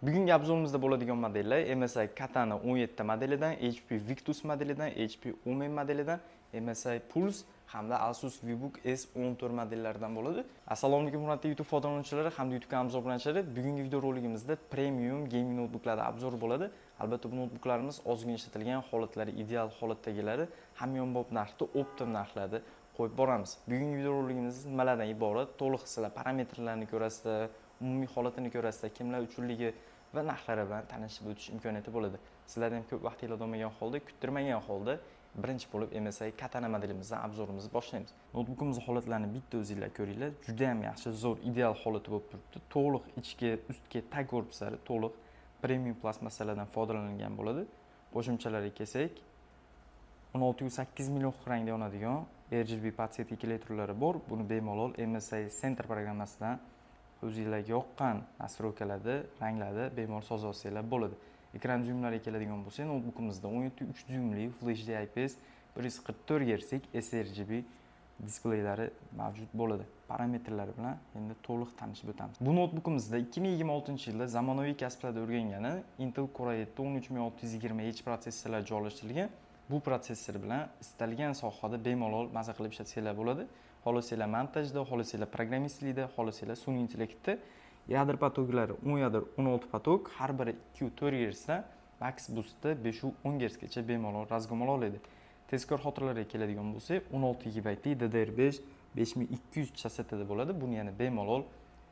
Bugungi obzorimizda bo'ladigan modellar MSI Katana 17 modelidan, HP Victus modelidan, HP Omen modelidan, MSI Pulse hamda Asus VivoBook S14 modellaridan bo'ladi. Assalomu alaykum hurmatli YouTube foydalanuvchilari hamda YouTube kanalimiz obunachilari. Bugungi video roligimizda premium gaming notebooklar obzori bo'ladi. Albatta bu notebooklarimiz ozgina ishlatilgan holatlari, ideal holatdagilari hamyonbop narxda, optim narxlarda qo'yib boramiz. Bugungi video roligimiz nimalardan iborat? To'liq sizlar parametrlarini ko'rasizlar, umumiy holatini ko'rasizlar, kimlar uchunligi va narxlari bilan tanishib o'tish imkoniyati bo'ladi. Sizlardan ko'p vaqtingiz olmagan holda, kuttirmagan holda birinchi bo'lib MSI Katana modelimizdan obzorimizni boshlaymiz. Notebookimiz holatlarini bitta o'zingizlar ko'ringlar. Juda ham yaxshi, zo'r, ideal holati bo'lib turibdi. To'liq ichki, ustki tag korpuslari to'liq premium plastmassalardan foydalanilgan bo'ladi. Qo'shimchalarga kelsak, 1608 million rangda yonadigan RGB podset ekletorlari bor. Buni bemalol MSI Center programmasidan o'zingizlarga yoqqan nastroykalarda, ranglarda bemalol soza olsanglar bo'ladi. Ekran zoomlariga keladigan bo'lsak, notebookimizda 17.3 zoomli Full HD IPS 144 Hz sRGB displeylari mavjud bo'ladi. Parametrlari bilan endi to'liq tanishib o'tamiz. Bu notebookimizda 2026-yilda zamonaviy kasblarda o'rgangani Intel Core i7 13620H protsessorlar joylashtirilgan. Bu protsessor bilan istalgan sohada bemalol maza qilib ishlatsanglar bo'ladi. Xohlasanglar montajda, xohlasanglar programmistlikda, xohlasanglar sun'iy intellektda yadro potoklari 10 yadro 16 potok, har biri 2.4 Hz dan max boostda 5.10 Hz gacha bemalol razgomala oladi. Tezkor xotiralarga keladigan bo'lsak, 16 GB DDR5 5200 chastotada bo'ladi. Buni yana bemalol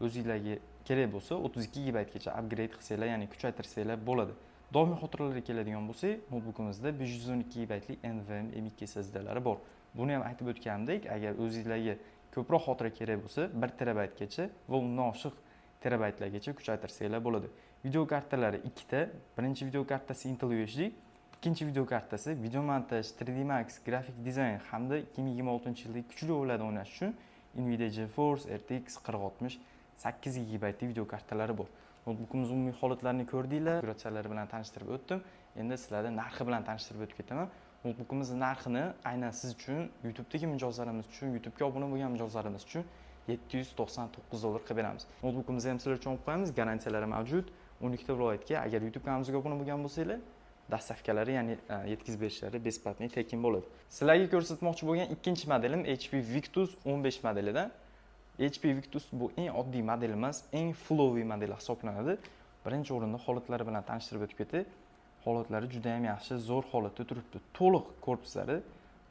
o'zingizlarga kerak bo'lsa 32 GB gacha upgrade qilsanglar, ya'ni kuchaytirsanglar bo'ladi. Doimiy xotiralarga keladigan bo'lsak, notebookimizda 512 GB lik NVMe M.2 SSDlari bor. Buni ham aytib o'tganimdek, agar o'zingizlarga ko'proq xotira kerak bo'lsa, 1 TB gacha va undan oshiq terabaytlargacha kuchaytirsanglar bo'ladi. Video kartalari ikkita. Birinchi video kartasi Intel UHD, ikkinchi video kartasi video montaj, 3D Max, grafik dizayn hamda 2026-yilda kuchli o'yinlarda o'ynash uchun Nvidia GeForce RTX 4060 8 GB video kartalari bor. Notebookimiz umumiy holatlarini ko'rdinglar, operatsiyalari bilan tanishtirib o'tdim. Endi sizlarga narxi bilan tanishtirib o'tib ketaman. Notebookimiz narxini aynan siz uchun, YouTube'dagi mijozlarimiz uchun, YouTube'ga obuna bo'lgan mijozlarimiz uchun $799 qilib beramiz. Notebookimizni ham sizlar uchun olib qo'yamiz, garantiyalari mavjud. 12 ta viloyatga agar YouTube kanalimizga obuna bo'lgan bo'lsanglar, dastavkalari, ya'ni yetkazib berishlari besplatniy tekin bo'ladi. Sizlarga ko'rsatmoqchi bo'lgan ikkinchi modelim HP Victus 15 modelidan. HP Victus bu eng oddiy model emas, eng flowy model hisoblanadi. Birinchi o'rinda holatlari bilan tanishtirib o'tib ketay. Holatlari juda ham yaxshi, zo'r holatda turibdi. To'liq korpuslari,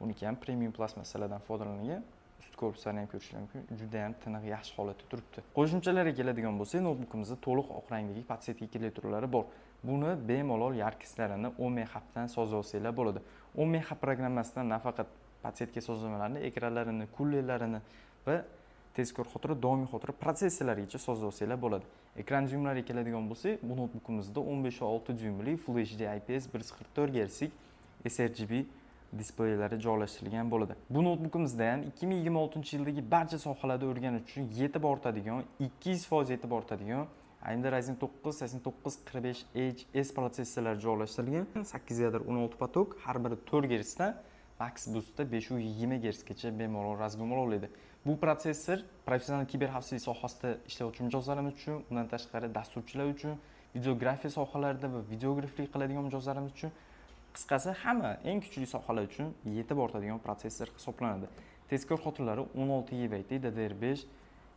uniki ham premium plastmassalardan foydalanilgan. Ust korpuslarini ham ko'rishingiz mumkin. Juda ham tiniq, yaxshi holatda turibdi. Qo'shimchalarga keladigan bo'lsak, notebookimizda to'liq oq rangdagi podset ekletorlari bor. Buni bemalol yarkislarini 10 MHz dan soza olsanglar bo'ladi. 10 MHz programmasidan nafaqat podsetga sozlamalarni, ekranlarini, kullellarini va tezkor xotira, doimiy xotira protsessorlarigacha soza olsanglar bo'ladi. Ekran zoomlariga keladigan bo'lsak, bu notebookimizda 15.6 zoomli Full HD IPS 144 Hz sRGB displaylari joylashtirilgan bo'ladi. Bu notebookimizda ham 2026-yildagi barcha sohalarda o'rganish uchun yetib ortadigan, 200% yetib ortadigan AMD Ryzen 9 8945H S protsessorlari joylashtirilgan. 8 yadro 16 potok, har biri 4 Hz dan max boostda 520 Hz gacha bemalol razgomala oladi. Bu protsessor professional kiberxavfsizlik sohasida ishlovchi mijozlarimiz uchun, undan tashqari dasturchilar uchun, videografiya sohalarida va videograflik qiladigan mijozlarimiz uchun, qisqasi hamma eng kuchli sohalar uchun yetib ortadigan protsessor hisoblanadi. Tezkor xotiralari 16 GB DDR5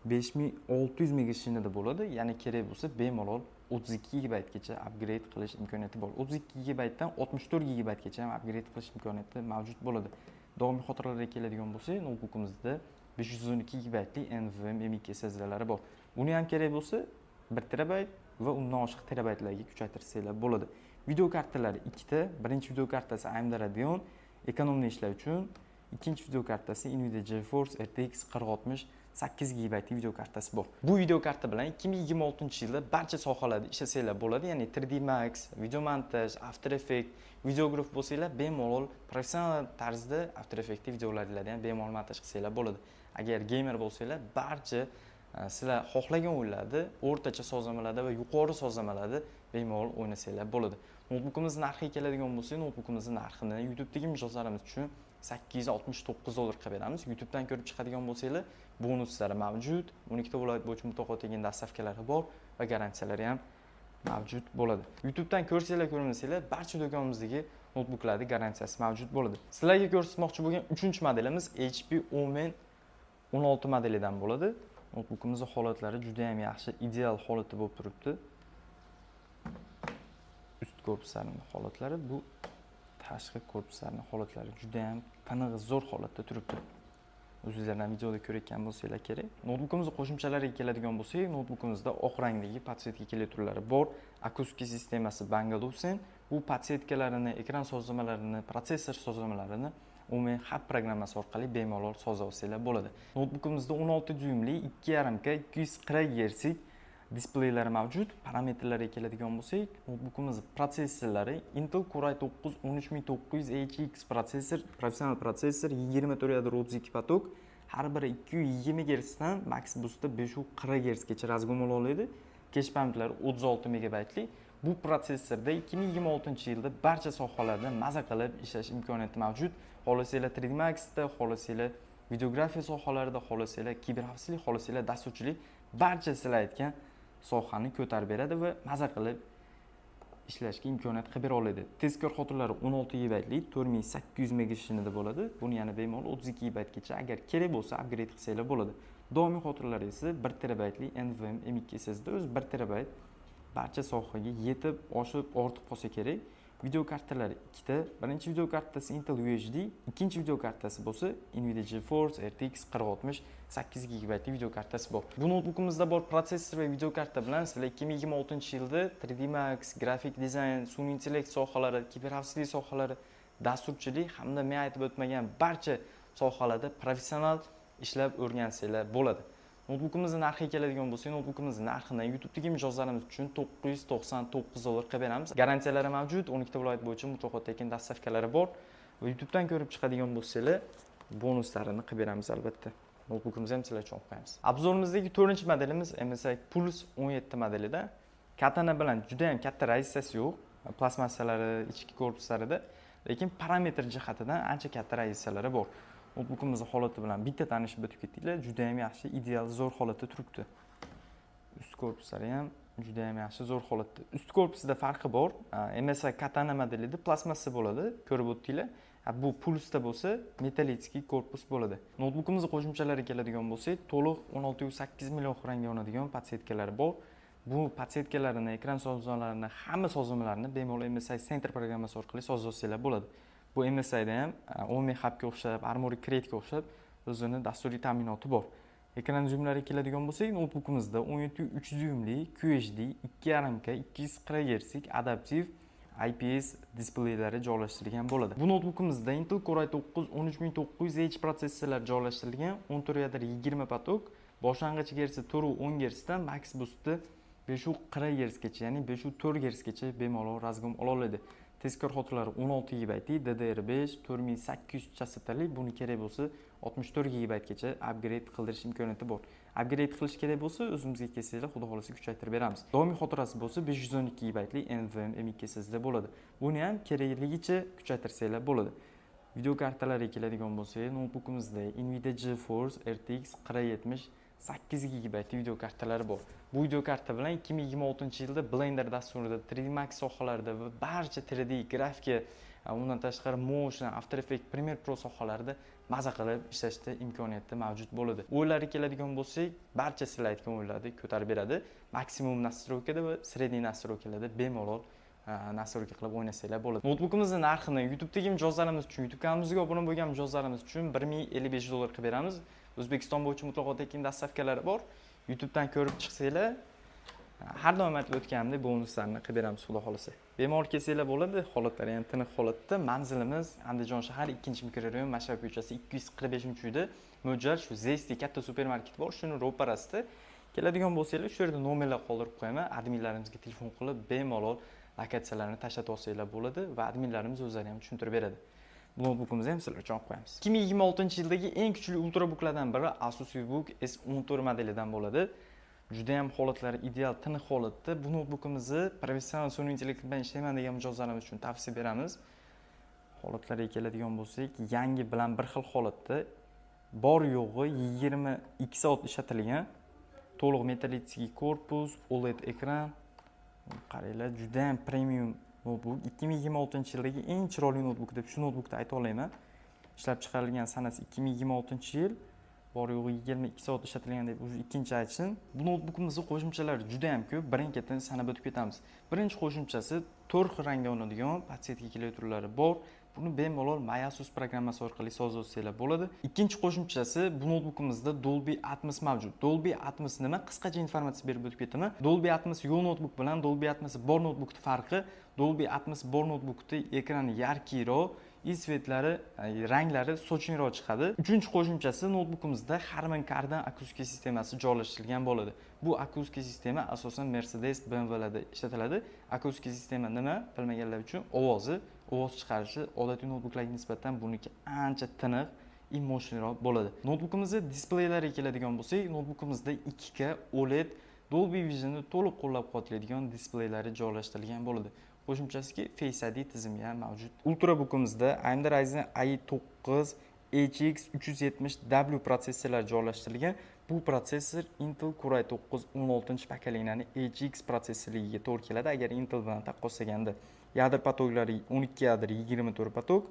5600 MHz bo'ladi. Ya'ni kerak bo'lsa bemalol 32 GB gacha upgrade qilish imkoniyati bor. 32 GB dan 64 GB gacha ham upgrade qilish imkoniyati mavjud bo'ladi. Doimiy xotiralarga keladigan bo'lsak, notebookimizda 512 GB lik NVMe M.2 SSDlari bor. Buni ham kerak bo'lsa 1 TB va undan oshiq terabaytlarga kuchaytirsanglar bo'ladi. Video kartalari ikkita. Birinchi video kartasi AMD Radeon ekonomli ishlash uchun, ikkinchi video kartasi Nvidia GeForce RTX 4060 8 GB video kartasi bor. Bu video karta bilan 2026-yilda barcha sohalarda ishlasanglar bo'ladi, ya'ni 3D Max, video montaj, After Effects, videograf bo'lsanglar bemalol professional tarzda After Effects videolaringizni ham bemalol montaj qilsanglar bo'ladi. Agar gamer bo'lsanglar, barcha sizlar xohlagan o'yinlarni o'rtacha sozlamalarda va yuqori sozlamalarda bemalol o'ynasanglar bo'ladi. Notebookimiz narxiga keladigan bo'lsak, notebookimizning narxini YouTube'dagi mijozlarimiz uchun $869 qilib beramiz. YouTube'dan ko'rib chiqadigan bo'lsanglar, bonuslari mavjud, 12 ta viloyat bo'yicha mutafavvit dastavkalari bor va garantiyalari ham mavjud bo'ladi. YouTubedan ko'rsanglar ko'rmasanglar, barcha do'konimizdagi notebooklarning garantiyasi mavjud bo'ladi. Sizlarga ko'rsatmoqchi bo'lgan 3-modelimiz HP Omen 16 modelidan bo'ladi. Notebookimizning holatlari juda ham yaxshi, ideal holatda bo'lib turibdi. Ust korpuslarining holatlari, bu tashqi korpuslarining holatlari juda ham tiniq, zo'r holatda turibdi. O'zingizlardan videoda ko'rayotgan bo'lsanglar kerak. Notebookimizning qo'shimchalariga keladigan bo'lsak, notebookimizda oq rangdagi podsetka keltiruvlari bor. Akustika sistemasi Bang & Olufsen. Bu podsetkalarini, ekran sozlamalarini, protsessor sozlamalarini Omen Hub programmasi orqali bemalol soza olsanglar bo'ladi. Notebookimizda 16 dyuymli 2.5K 240 Hz displeylari mavjud. Parametrlarga keladigan bo'lsak, notebookimizning protsessorlari Intel Core i9 13900HX protsessor, professional protsessor, 24 yadro 32 potok, har biri 220 Hz dan max boostda 540 Hz gacha razgom ola oladi. Cache pamitlari 36 MB. Bu protsessorda 2026-yilda barcha sohalarda maza qilib ishlash imkoniyati mavjud. Xohlasanglar 3D Max'da, xohlasanglar videografiya sohalarida, xohlasanglar kiberxavfsizlik, xohlasanglar dasturchilik, barcha sizlar aytgan sohani ko'tarib beradi va maza qilib ishlashga imkoniyat qilib bera oladi. Tezkor xotiralari 16 GB lik 4800 MHz bo'ladi. Buni yana bemalol 32 GB gacha agar kerak bo'lsa upgrade qilsanglar bo'ladi. Doimiy xotiralar esa 1 TB lik NVMe M.2 SSD, o'zi 1 TB barcha sohaga yetib, oshib, ortiq bo'lsa kerak. Video kartalari ikkita. Birinchi video kartasi Intel UHD, ikkinchi video kartasi bo'lsa Nvidia GeForce RTX 4060 8 GB video kartasi bor. Bu notebookimizda bor protsessor va video karta bilan sizlar 2026-yilda 3D Max, grafik dizayn, sun'iy intellekt sohalari, kiberxavfsizlik sohalari, dasturchilik hamda men aytib o'tmagan barcha sohalarda professional ishlab o'rgansanglar bo'ladi. Notebookimizning narxiga keladigan bo'lsak, notebookimizning narxini YouTube'dagi mijozlarimiz uchun $999 qilib beramiz. Garantiyalari mavjud, 12 ta viloyat bo'yicha mutlaqo tekin dastavkalari bor va YouTube'dan ko'rib chiqadigan bo'lsanglar, bonuslarini qilib beramiz albatta. Notebookimizni ham sizlar uchun olib qo'yamiz. Obzorimizdagi 4-modelimiz MSI Pulse 17 modelida. Katana bilan juda ham katta raziyasi yo'q, plastmassalari, ichki korpuslarida, lekin parametr jihatidan ancha katta raziyalari bor. Notebookimizning holati bilan bitta tanishib o'tib ketdinglar. Juda ham yaxshi, ideal, zo'r holatda turibdi. Ust korpuslari ham juda ham yaxshi, zo'r holatda. Ust korpusida farqi bor. MSI Katana modelida plastmassa bo'ladi, ko'rib o'tdinglar. Bu Pulse'da bo'lsa metallический korpus bo'ladi. Notebookimizning qo'shimchalariga keladigan bo'lsak, to'liq 16.8 million rangga yonadigan podsetkalari bor. Bu podsetkalarni, ekran sozlamalarini, hamma sozlamalarni bemalol MSI Center programmasi orqali sozlasanglar bo'ladi. Bu MSIda ham Omen Hub'ga o'xshab, Armoury Crate'ga o'xshab o'zining dasturiy ta'minoti bor. Ekran zoomlariga keladigan bo'lsak, notebookimizda 17.3 dyuymli QHD 2.5K 240 Hz adaptiv IPS displaylari joylashtirilgan bo'ladi. Bu notebookimizda Intel Core i9 13900H protsessorlar joylashtirilgan, 14 yadro 20 potok, boshlang'ich Hz 410 Hz dan max boostda 540 Hz gacha, ya'ni 504 Hz gacha bemalol razgom ola oladi. Tezkor xotiralari 16 GB, DDR5 4800 chastotali, buni kerak bo'lsa 64 GB gacha upgrade qildirish imkoniyati bor. Upgrade qilish kerak bo'lsa, o'zimizga kelsanglar, xudo xolasa kuchaytirib beramiz. Doimiy xotirasi bo'lsa 512 GB lik NVMe M.2 SSD bo'ladi. Buni ham kerakligicha kuchaytirsanglar bo'ladi. Video kartalariga keladigan bo'lsak, notebookimizda Nvidia GeForce RTX 4070 8 GB video kartalari bor. Bu video karta bilan 2026-yilda Blender dasturida, 3D Max sohalarida va barcha 3D grafika, undan tashqari Motion, After Effects, Premiere Pro sohalarida maza qilib ishlashda imkoniyati mavjud bo'ladi. O'yinlarga keladigan bo'lsak, barcha sizlar aytgan o'yinlarni ko'tarib beradi. Maksimum nastroykada va sredniy nastroykalarda bemalol nastroyka qilib o'ynasanglar bo'ladi. Notebookimizning narxini YouTube'dagi mijozlarimiz uchun, YouTube kanalimizga obuna bo'lgan mijozlarimiz uchun $1055 qilib beramiz. O'zbekiston bo'yicha mutlaqo tekin dastavkalari bor. YouTube'dan ko'rib chiqsanglar, har doim aytib o'tganimdek bonuslarni qilib beramiz, xudo xolasa. Bemalol kelsanglar bo'ladi, holatlari ham tiniq holatda. Manzilimiz Andijon shahar 2-mikrorayon, Mashhab ko'chasi 245-uyda mo'ljal shu Zesty katta supermarket bor, shuni ro'parasida. Keladigan bo'lsanglar, shu yerda nomerlar qoldirib qo'yaman. Adminlarimizga telefon qilib bemalol lokatsiyalarni tashlatib olsanglar bo'ladi va adminlarimiz o'zlari ham tushuntirib beradi. Bu notebookimizni ham sizlar uchun olib qo'yamiz. 2026-yildagi eng kuchli ultrabooklardan biri Asus VivoBook S14 modelidan bo'ladi. Juda ham holatlari ideal, tiniq holatda. Bu notebookimizni professional sun'iy intellekt bilan ishlayman degan mijozlarimiz uchun tavsiya beramiz. Holatlariga keladigan bo'lsak, yangi bilan bir xil holatda, bor yo'g'i 22 soat ishlatilgan, to'liq metallический korpus, OLED ekran, Qaranglar, juda ham premium notebook. 2026-yildagi eng chiroyli notebook deb shu notebookni ayta olaman. Ishlab chiqarilgan sanasi 2026-yil. Bor yo'g'i 22 soat ishlatilgan deb o'zi ikkinchi aytishim. Bu notebookimizning qo'shimchalari juda ham ko'p. Birin-ketin sanab o'tib ketamiz. Birinchi qo'shimchasi 4 xil rangda o'ynaydigan podsetka keltiruvlari bor. Buni bemalol MyAsus programmasi orqali sozlashinglar bo'ladi. Ikkinchi qo'shimchasi bu notebookimizda Dolby Atmos mavjud. Dolby Atmos nima? Qisqacha informatsiya berib o'tib ketaman. Dolby Atmos yo'q notebook bilan Dolby Atmos bor notebookning farqi, Dolby Atmos bor notebookning ekrani yarkiyroq, svetlari, ranglari sochunroq chiqadi. Uchinchi qo'shimchasi notebookimizda Harman Kardon akustika sistemasi joylashtirilgan bo'ladi. Bu akustika sistema asosan Mercedes, BMWlarda ishlatiladi. Akustika sistema nima? Bilmaganlar uchun ovoz chiqarishi odatiy notebooklarga nisbatan buniki ancha tiniq, emotionalroq bo'ladi. Notebookimizda displeylarga keladigan bo'lsak, notebookimizda 2K OLED Dolby Vision'ni to'liq qo'llab-quvvatlaydigan displeylar joylashtirilgan bo'ladi. Qo'shimchasiga Face ID tizimi ham mavjud. Ultrabookimizda AMD Ryzen i9 HX 370W protsessorlar joylashtirilgan. Bu protsessor Intel Core i9 16-pakalignani HX protsessorligiga to'g'ri keladi agar Intel bilan taqqoslaganda. Yadro potoklari 12 yadro 24 potok,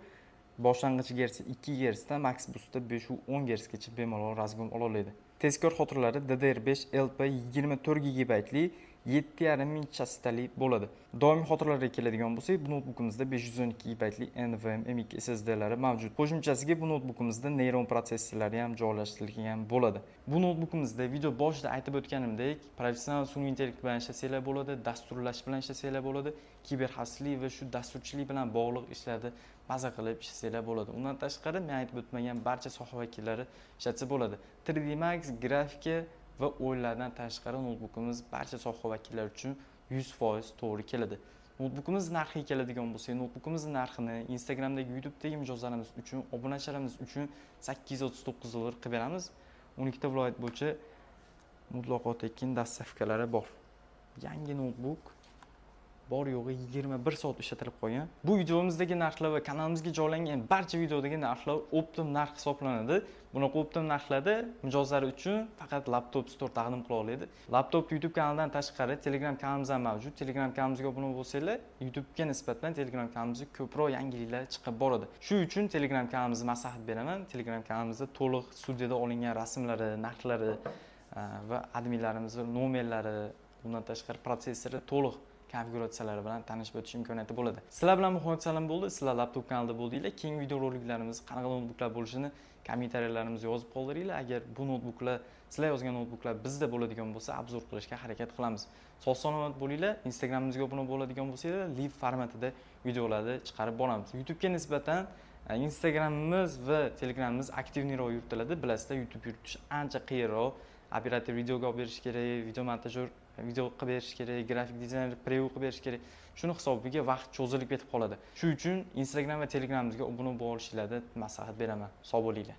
boshlang'ich gersi 2 Gz dan max boostda 5-10 Gz gacha bemalol razgon ola oladi. Tezkor xotiralari DDR5 LP 24 GB li 7,5 ming chastali bo'ladi. Doimiy xotirlarga keladigan bo'lsak, bu notebookimizda 512 GB li NVMe M.2 SSDlari mavjud. Qo'shimchasiga bu notebookimizda Neuron protsessorlari ham joylashtirilgan bo'ladi. Bu notebookimizda video boshida aytib o'tganimdek, professional sun'iy intellekt bilan ishlasanglar bo'ladi, dasturlash bilan ishlasanglar bo'ladi, kiberxavfsizlik va shu dasturchilik bilan bog'liq ishlarda maza qilib ishlasanglar bo'ladi. Undan tashqari men aytib o'tmagan barcha soha vakillari ishlatsa bo'ladi. 3D Max, grafika va o'yinlardan tashqari notebookimiz barcha soha vakillari uchun 100% to'g'ri keladi. Notebookimiz narxiga keladigan bo'lsak, notebookimiz narxini Instagramdagi, YouTube'dagi mijozlarimiz uchun, obunachilarimiz uchun 839 dollar qilib beramiz. 12 ta viloyat bo'yicha mutlaqo tekin dastavkalari bor. Yangi notebook bor yo'g'i 21 soat ishlatilib qolgan. Bu videomizdagi narxlar va kanalimizga joylangan barcha videodagi narxlar optim narx hisoblanadi. Bunaqa optim narxlarda mijozlar uchun faqat laptop store taqdim qila oladi. Laptop YouTube kanalidan tashqari Telegram kanalimiz ham mavjud. Telegram kanalimizga obuna bo'lsanglar, YouTube'ga nisbatan Telegram kanalimizga ko'proq yangiliklar chiqib boradi. Shu uchun Telegram kanalimizni maslahat beraman. Telegram kanalimizda to'liq studiyada olingan rasmlari, narxlari va adminlarimizning nomerlari, bundan tashqari protsessori to'liq konfiguratsiyalari bilan tanishib o'tish imkoniyati bo'ladi. Sizlar bilan Muhammad Salam bo'ldi. Sizlar laptop kanalida bo'ldinglar. Keyingi video roliklarimiz qanaqa notebooklar bo'lishini kommentariyalarimizni yozib qoldiringlar. Agar bu notebooklar, sizlar yozgan notebooklar bizda bo'ladigan bo'lsa, obzor qilishga harakat qilamiz. Sog'-salomat bo'linglar. Instagramimizga obuna bo'ladigan bo'lsanglar, live formatida videolarni chiqarib boramiz. YouTube'ga nisbatan Instagramimiz va Telegramimiz aktivniroq yuritiladi. Bilasizlar, YouTube yuritish ancha qiyinroq. Operator videoga olib berish kerak, video montajyor video qilib berish kerak, grafik dizayner preview qilib berish kerak. Shuni hisobiga vaqt cho'zilib ketib qoladi. Shu uchun Instagram va Telegramimizga obuna bo'lishinglarni maslahat beraman. Sog' bo'linglar.